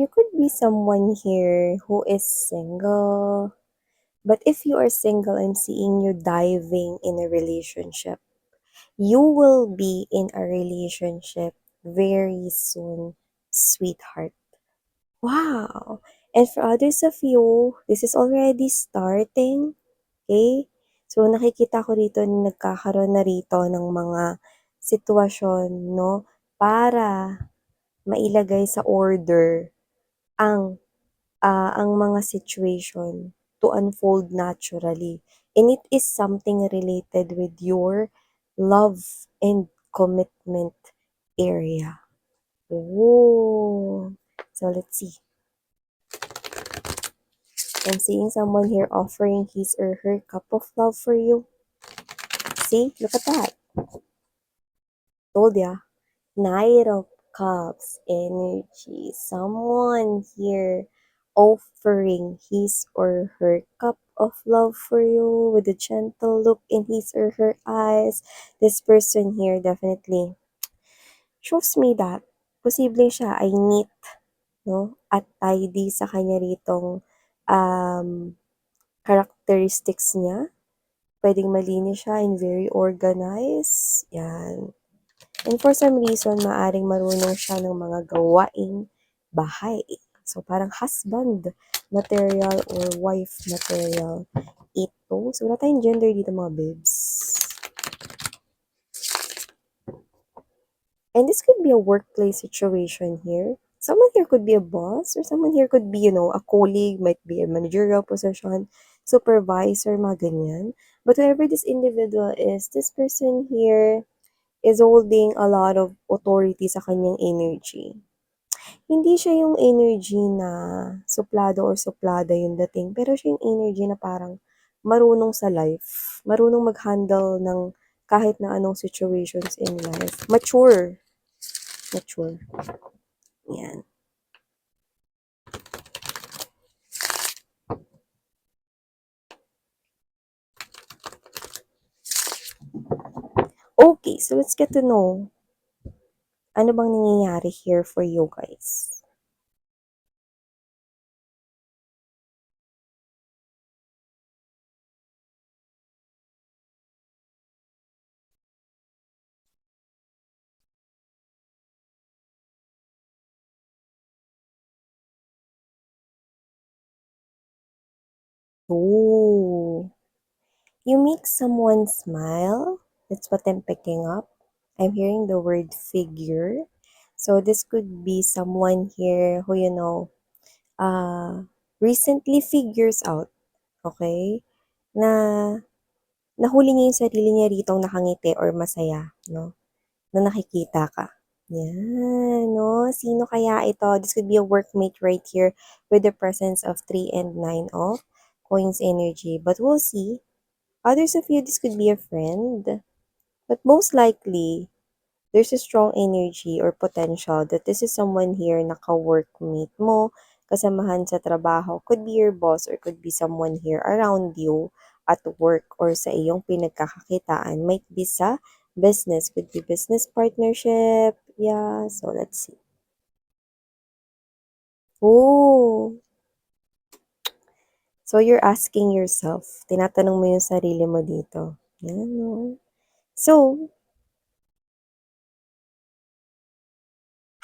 You could be someone here who is single. But if you are single, I'm seeing you diving in a relationship. You will be in a relationship very soon, sweetheart. Wow. And for others of you, this is already starting. Okay? So, nakikita ko rito na nagkakaroon na rito ng mga sitwasyon, no? Para mailagay sa order ang ang mga situation to unfold naturally. And it is something related with your love and commitment area. Oh, so let's see. I'm seeing someone here offering his or her cup of love for you. See, look at that. Told ya. Knight of Cups energy. Someone here offering his or her cup of love for you with a gentle look in his or her eyes. This person here definitely shows me that posibleng siya ay neat, no? At tidy sa kanya ritong characteristics niya. Pwedeng malinis siya and very organized. Yan. And for some reason, maaring marunong siya ng mga gawaing bahay. So, parang husband material or wife material ito. So, wala tayong gender dito mga babes. And this could be a workplace situation here. Someone here could be a boss or someone here could be, a colleague, might be a managerial position, supervisor, mga ganyan. But whoever this individual is, this person here is holding a lot of authority sa kanyang energy. Hindi siya yung energy na suplado or suplada yung dating, pero siya yung energy na parang marunong sa life, marunong mag-handle ng kahit na anong situations in life. Mature. Mature. Yan. Okay, so let's get to know ano bang nangyayari here for you guys. Oh, you make someone smile. That's what I'm picking up. I'm hearing the word figure. So this could be someone here who, uh, recently figures out, okay, na nahuli niya yung sarili niya ritong nakangiti or masaya, no? Na nakikita ka. Yan, no? Sino kaya ito? This could be a workmate right here with the presence of 3 and 9 of coins energy. But we'll see. Others of you, this could be a friend. But most likely, there's a strong energy or potential that this is someone here na ka-workmate mo, kasamahan sa trabaho. Could be your boss or could be someone here around you at work or sa iyong pinagkakakitaan. Might be sa business. Could be business partnership. Yeah, so let's see. Oh, so you're asking yourself, tinatanong mo yung sarili mo dito. Yan, no? So,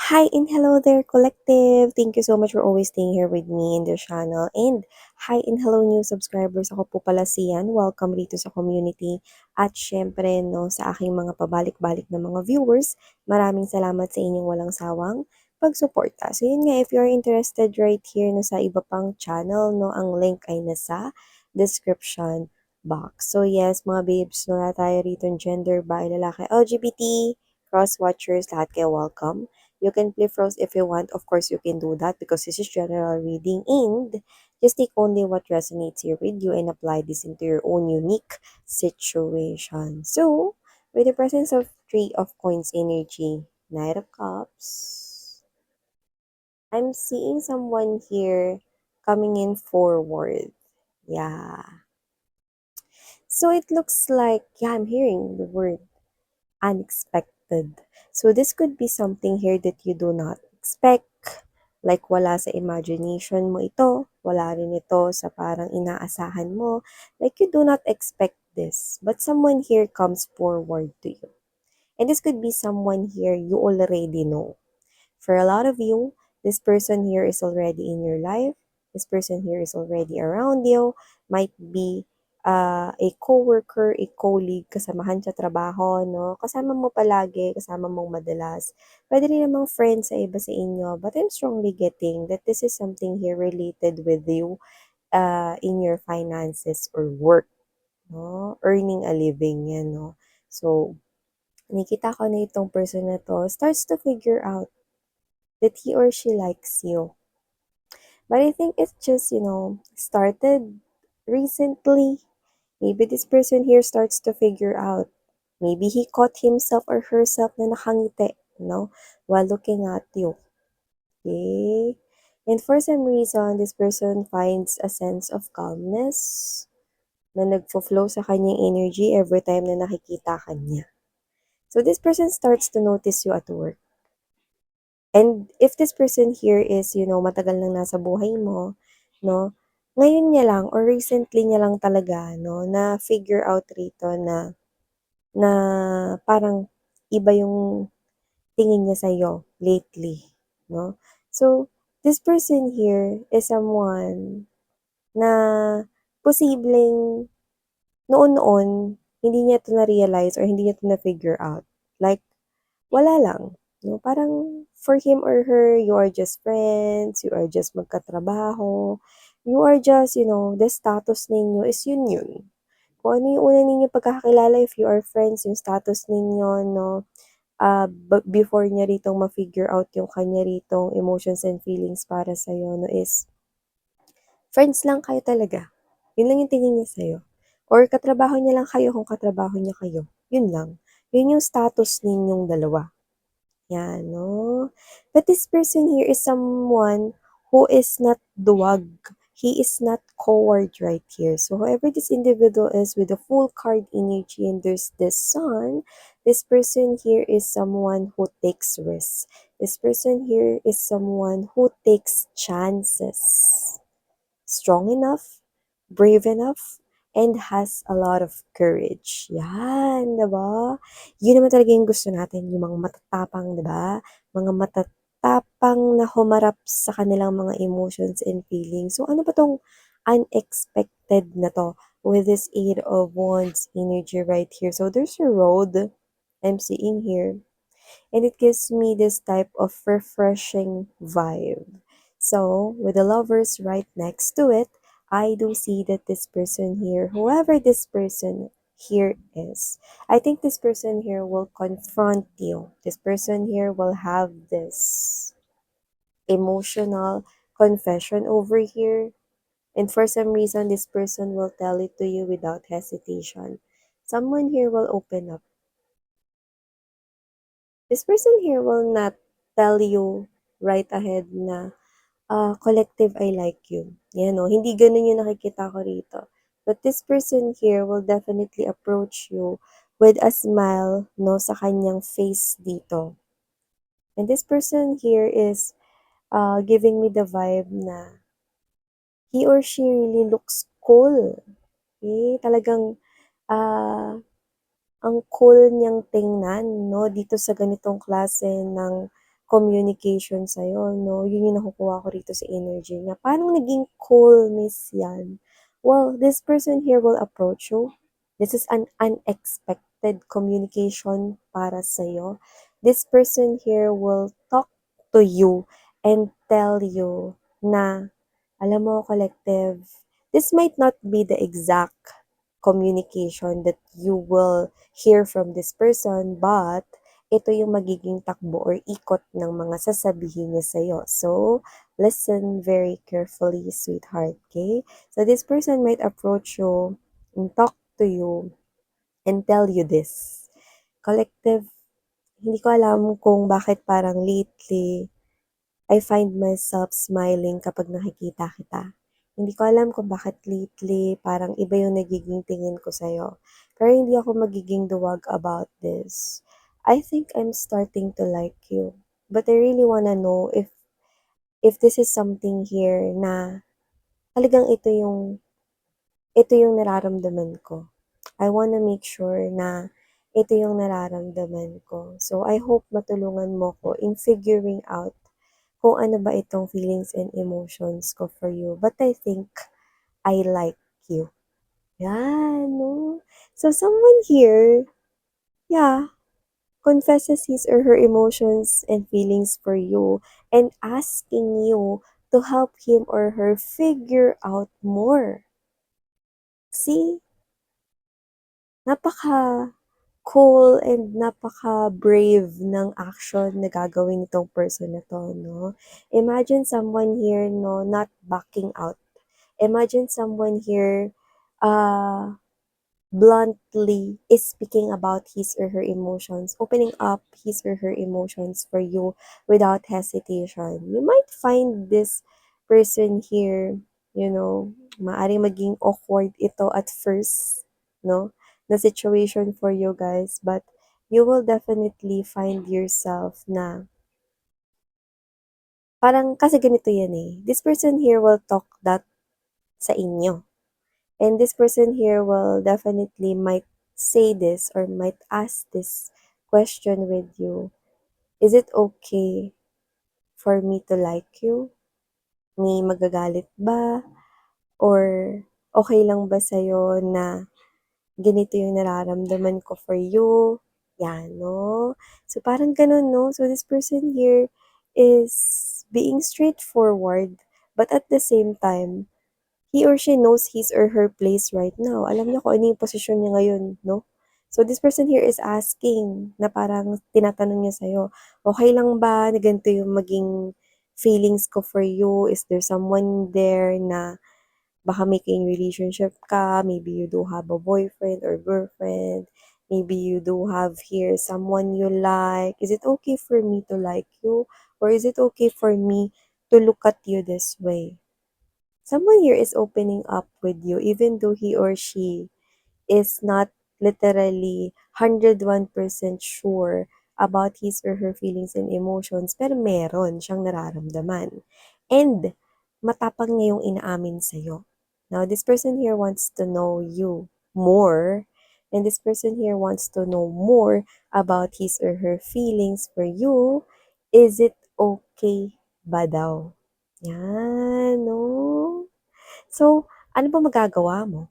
hi and hello there, collective! Thank you so much for always staying here with me in the channel. And hi and hello new subscribers. Ako po pala si Yan. Welcome rito sa community. At syempre, no, sa aking mga pabalik-balik na mga viewers, maraming salamat sa inyong walang sawang pagsuporta. So yun nga, if you're interested right here no, sa iba pang channel, no, ang link ay nasa description box. So yes, mga babes, no, na tayo rito gender by lalaki, LGBT, cross-watchers, lahat kayo welcome. You can play froze if you want. Of course, you can do that because this is general reading and just take only what resonates here with you and apply this into your own unique situation. So, with the presence of Three of Coins energy, Knight of Cups, I'm seeing someone here coming in forward. Yeah. So it looks like, yeah, I'm hearing the word unexpected. So this could be something here that you do not expect, Like wala sa imagination mo ito, wala rin ito sa parang inaasahan mo. Like you do not expect this, but someone here comes forward to you. And this could be someone here you already know. For a lot of you, this person here is already in your life. This person here is already around you. Might be a coworker, a colleague, kasamahan sa trabaho, no? Kasama mo palagi, kasama mong madalas. Pwede rin namang friends sa iba sa inyo. But I'm strongly getting that this is something here related with you in your finances or work, no? Earning a living, yan, no? So, nakita ko na itong person na to starts to figure out that he or she likes you. But I think it's just, started recently. Maybe this person here starts to figure out. Maybe he caught himself or herself na nakangiti, while looking at you. Okay? And for some reason, this person finds a sense of calmness na nagfo-flow sa kanyang energy every time na nakikita ka niya. So this person starts to notice you at work. And if this person here is, matagal nang nasa buhay mo, no, ngayon niya lang or recently niya lang talaga, no, na figure out rito na parang iba yung tingin niya sa'yo lately, no? So, this person here is someone na posibleng noon-noon, hindi niya 'to na-realize or hindi niya 'to na-figure out. Like, wala lang, no? Parang for him or her, you are just friends, you are just magkatrabaho, you are just, the status ninyo is yun. Kung ano yung una ninyong pagkakakilala, if you are friends, yung status ninyo, no? Before niya ritong ma-figure out yung kanya ritong emotions and feelings para sa'yo, no, is friends lang kayo talaga. Yun lang yung tingin niya sa'yo. Or katrabaho niya lang kayo kung katrabaho niya kayo. Yun lang. Yun yung status ninyong dalawa. Yan, no? But this person here is someone who is not duwag. He is not coward right here. So whoever this individual is with the full card energy and there's this sun, this person here is someone who takes risks. This person here is someone who takes chances. Strong enough, brave enough, and has a lot of courage. Yan, diba? Yun naman talaga yung gusto natin, yung mga matatapang, diba? Mga matatapang na humarap sa kanilang mga emotions and feelings. So, ano ba tong unexpected na to with this Eight of Wands energy right here? So, there's a road I'm seeing here and it gives me this type of refreshing vibe. So, with the lovers right next to it, I do see that this person here, whoever this person here is, I think this person here will confront you. This person here will have this emotional confession over here. And for some reason, this person will tell it to you without hesitation. Someone here will open up. This person here will not tell you right ahead na, collective, I like you. Yan o, hindi ganun yung nakikita ko rito. But this person here will definitely approach you with a smile, no, sa kanyang face dito. And this person here is giving me the vibe na he or she really looks cool. Okay? Talagang uh, ang cool niyang tingnan, no, dito sa ganitong klase ng communication sa'yo, no? Yun yung nakukuha ko rito sa energy niya. Paano naging coolness yan? Well, this person here will approach you. This is an unexpected communication para sa'yo. This person here will talk to you and tell you na, alam mo, collective, this might not be the exact communication that you will hear from this person, but ito yung magiging takbo or ikot ng mga sasabihin niya sa'yo. So, listen very carefully, sweetheart, okay? So, this person might approach you and talk to you and tell you this. Collective, hindi ko alam kung bakit parang lately, I find myself smiling kapag nakikita kita. Hindi ko alam kung bakit lately, parang iba yung nagiging tingin ko sa'yo. Pero hindi ako magiging duwag about this. I think I'm starting to like you. But I really wanna know if if this is something here na talagang ito yung nararamdaman ko. I wanna make sure na ito yung nararamdaman ko. So, I hope matulungan mo ko in figuring out kung ano ba itong feelings and emotions ko for you. But I think I like you. Yan, no? So, someone here, yeah, confesses his or her emotions and feelings for you and asking you to help him or her figure out more. See? Napaka-cool and napaka-brave ng action na gagawin nitong person na 'to, 'no? Imagine someone here, 'no, not backing out. Imagine someone here, bluntly is speaking about his or her emotions, opening up his or her emotions for you without hesitation. You might find this person here, maaring maging awkward ito at first, no? The situation for you guys, but you will definitely find yourself na parang kasi ganito yan eh. This person here will talk that sa inyo. And this person here will definitely might say this or might ask this question with you. Is it okay for me to like you? May magagalit ba? Or okay lang ba sa'yo na ganito yung nararamdaman ko for you? Yan, no? So, parang ganun, no? So, this person here is being straightforward, but at the same time, he or she knows his or her place right now. Alam niya kung ano yung posisyon niya ngayon, no? So, this person here is asking na parang tinatanong niya sa'yo, okay lang ba na ganito yung maging feelings ko for you? Is there someone there na baka may kayong relationship ka? Maybe you do have a boyfriend or girlfriend. Maybe you do have here someone you like. Is it okay for me to like you? Or is it okay for me to look at you this way? Someone here is opening up with you even though he or she is not literally 101% sure about his or her feelings and emotions, pero meron siyang nararamdaman. And matapang niya yung inaamin sa'yo. Now, this person here wants to know you more, and this person here wants to know more about his or her feelings for you. Is it okay ba daw? Yan, no? So, ano ba magagawa mo?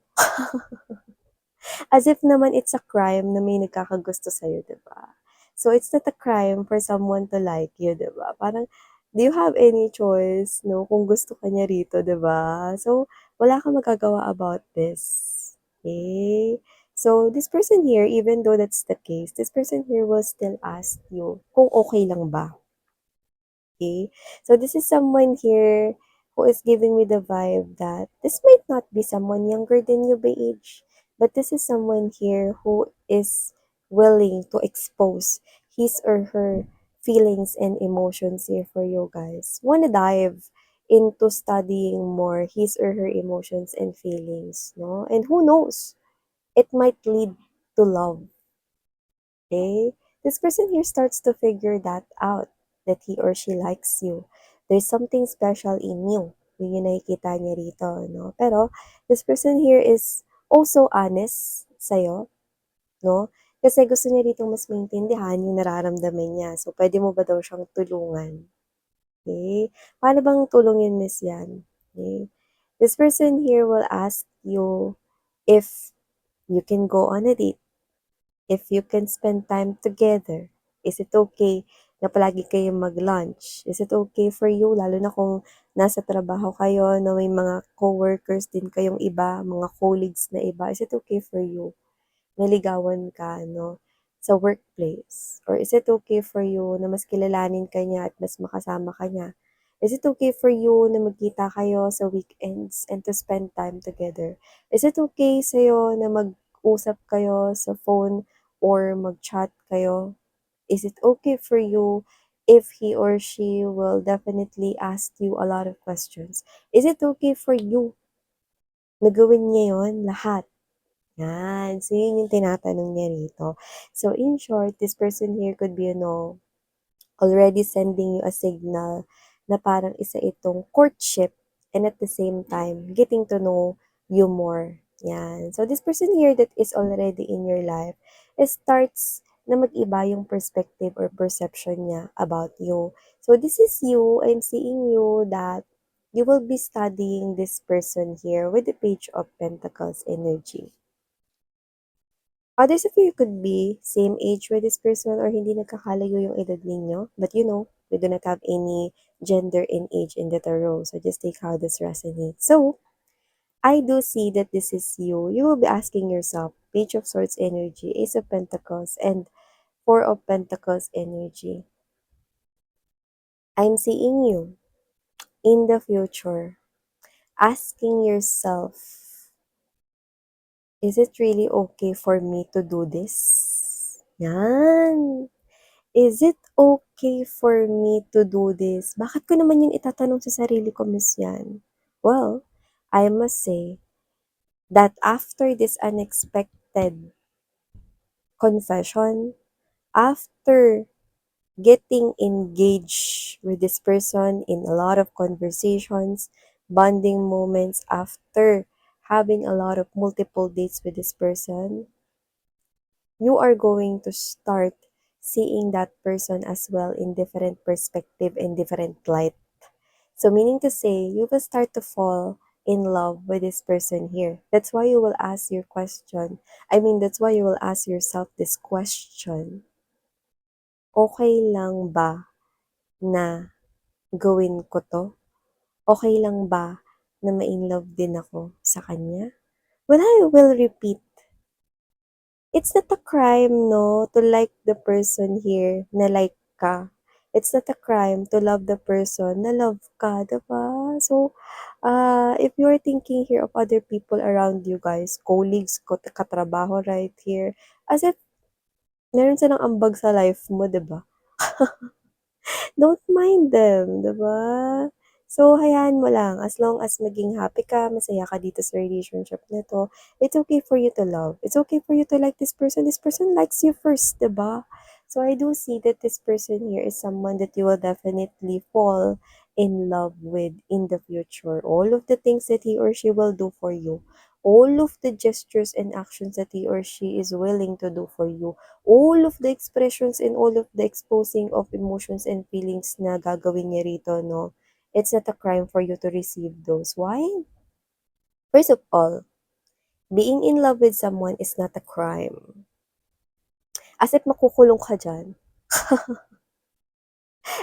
As if naman it's a crime na may nagkakagusto sa'yo, 'di ba? So, it's not a crime for someone to like you, 'di ba? Parang, do you have any choice, no, kung gusto ka niya rito, 'di ba? So, wala kang magagawa about this. Okay? So, this person here, even though that's the case, this person here will still ask you kung okay lang ba. Okay? So this is someone here who is giving me the vibe that this might not be someone younger than you by age, but this is someone here who is willing to expose his or her feelings and emotions here for you guys. Wanna dive into studying more his or her emotions and feelings, no? And who knows? It might lead to love. Okay? This person here starts to figure that out, that he or she likes you. There's something special in you. Yun yung nakikita niya rito, no? Pero, this person here is also honest sa'yo, no? Kasi gusto niya rito mas maintindihan yung nararamdaman niya. So, pwede mo ba daw siyang tulungan? Okay? Paano bang tulungin, Miss Yan? Okay? This person here will ask you if you can go on a date. If you can spend time together, is it okay na palagi kayong mag-lunch? Is it okay for you, lalo na kung nasa trabaho kayo, na may mga coworkers din kayong iba, mga colleagues na iba, is it okay for you naligawan ka, no, sa workplace? Or is it okay for you na mas kilalanin ka niya at mas makasama ka niya? Is it okay for you na magkita kayo sa weekends and to spend time together? Is it okay sa'yo na mag-usap kayo sa phone or mag-chat kayo? Is it okay for you if he or she will definitely ask you a lot of questions? Is it okay for you na gawin niya yon lahat? Yan. So, yun yung tinatanong niya rito. So, in short, this person here could be, already sending you a signal na parang isa itong courtship and at the same time, getting to know you more. Yan. So, this person here that is already in your life, it starts na mag-iba yung perspective or perception niya about you. So, this is you. I'm seeing you that you will be studying this person here with the Page of Pentacles energy. Others of you could be same age with this person or hindi nagkakalayo yung edad ninyo. But you know, we do not have any gender and age in the tarot. So just take how this resonates. So, I do see that this is you. You will be asking yourself, Page of Swords energy, Ace of Pentacles, and Four of Pentacles energy. I'm seeing you in the future asking yourself, is it really okay for me to do this? Yan. Is it okay for me to do this? Bakit ko naman yung itatanong sa sarili ko, Miss Yan? Well, I must say that after this unexpected confession, after getting engaged with this person in a lot of conversations, bonding moments, after having a lot of multiple dates with this person, you are going to start seeing that person as well in different perspective and different light. So meaning to say, you will start to fall in love with this person here. That's why you will ask your question. That's why you will ask yourself this question. Okay lang ba na gawin ko to? Okay lang ba na ma-inlove din ako sa kanya? Well, I will repeat. It's not a crime, no, to like the person here na like ka. It's not a crime to love the person na love ka, diba? So, if you're thinking here of other people around you guys, colleagues, katrabaho right here, as if meron silang ambag sa life mo, diba? Don't mind them, 'di ba? So, hayaan mo lang as long as maging happy ka, masaya ka dito sa relationship na 'to, it's okay for you to love. It's okay for you to like this person. This person likes you first, 'di ba? So, I do see that this person here is someone that you will definitely fall in love with in the future. All of the things that he or she will do for you, all of the gestures and actions that he or she is willing to do for you, all of the expressions and all of the exposing of emotions and feelings na gagawin niya rito, no? It's not a crime for you to receive those. Why? First of all, being in love with someone is not a crime. As if makukulong ka dyan.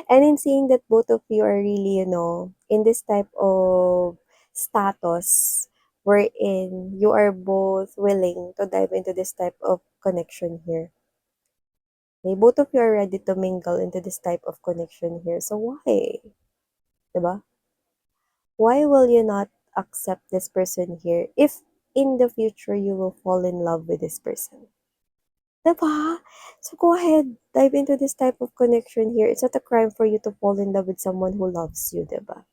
And I'm seeing that both of you are really, in this type of status wherein you are both willing to dive into this type of connection here. Okay, both of you are ready to mingle into this type of connection here. So why? Diba? Why will you not accept this person here if in the future you will fall in love with this person? Diba? So go ahead, dive into this type of connection here. It's not a crime for you to fall in love with someone who loves you, diba?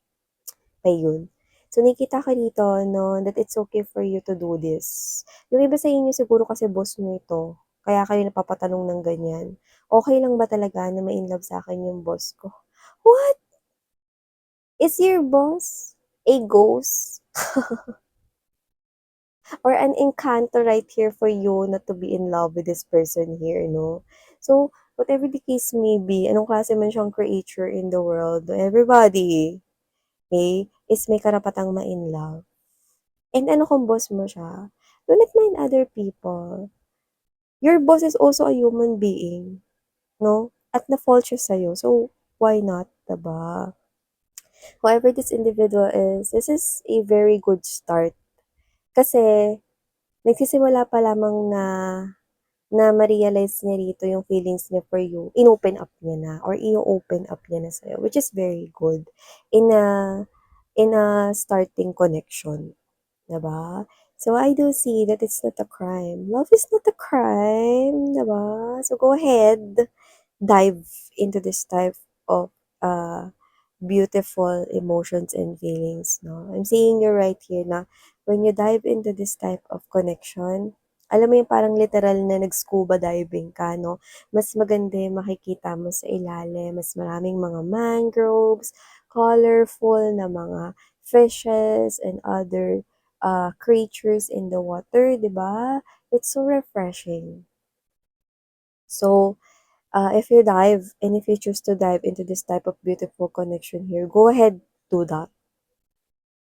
Ayun. So, nakita ka dito, no, that it's okay for you to do this. Yung iba sa inyo siguro kasi boss nyo ito. Kaya kayo napapatanong ng ganyan. Okay lang ba talaga na ma-inlove sa akin yung boss ko? What? Is your boss a ghost? Or an encanto right here for you not to be in love with this person here, no? So, whatever the case may be, anong klase man siyang creature in the world, everybody, okay, is may karapatang ma-in love. And ano kung boss mo siya? Do not mind other people. Your boss is also a human being, no? At na-fall siya sa'yo. So, why not, diba? Whoever this individual is, this is a very good start. Kasi, nagsisimula pa lamang na ma-realize niya rito yung feelings niya for you, in-open up niya na, or i-open up niya na sa'yo, which is very good in a starting connection. Diba? So, I do see that it's not a crime. Love is not a crime, diba? So, go ahead, dive into this type of beautiful emotions and feelings, no? I'm seeing you right here na when you dive into this type of connection, alam mo yung parang literal na nag-scuba diving ka, no? Mas maganda yung makikita mo sa ilalim, mas maraming mga mangroves, colorful na mga fishes and other creatures in the water, 'di ba? It's so refreshing. So, if you dive and if you choose to dive into this type of beautiful connection here, go ahead, do that.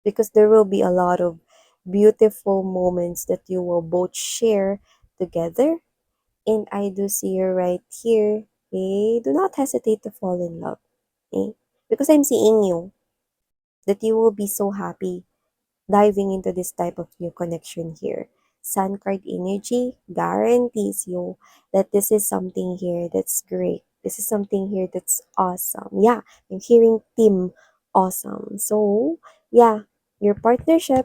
Because there will be a lot of beautiful moments that you will both share together. And I do see you right here. Okay? Do not hesitate to fall in love. Okay? Because I'm seeing you that you will be so happy diving into this type of new connection here. Sun card energy guarantees you that this is something here that's great. This is something here that's awesome. Yeah, I'm hearing team awesome. So, yeah, your partnership,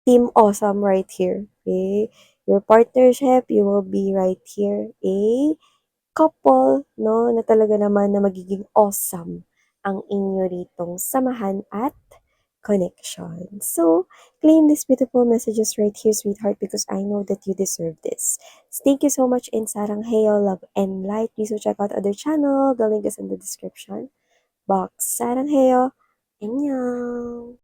team awesome right here. Okay? Your partnership, you will be right here. A couple, no, na talaga naman na magiging awesome ang inyo ritong samahan at connection. So, claim these beautiful messages right here, sweetheart, because I know that you deserve this. Thank you so much in Sarangheo, Love and Light. Please do check out other channel. The link is in the description box. Sarangheo, annyeong!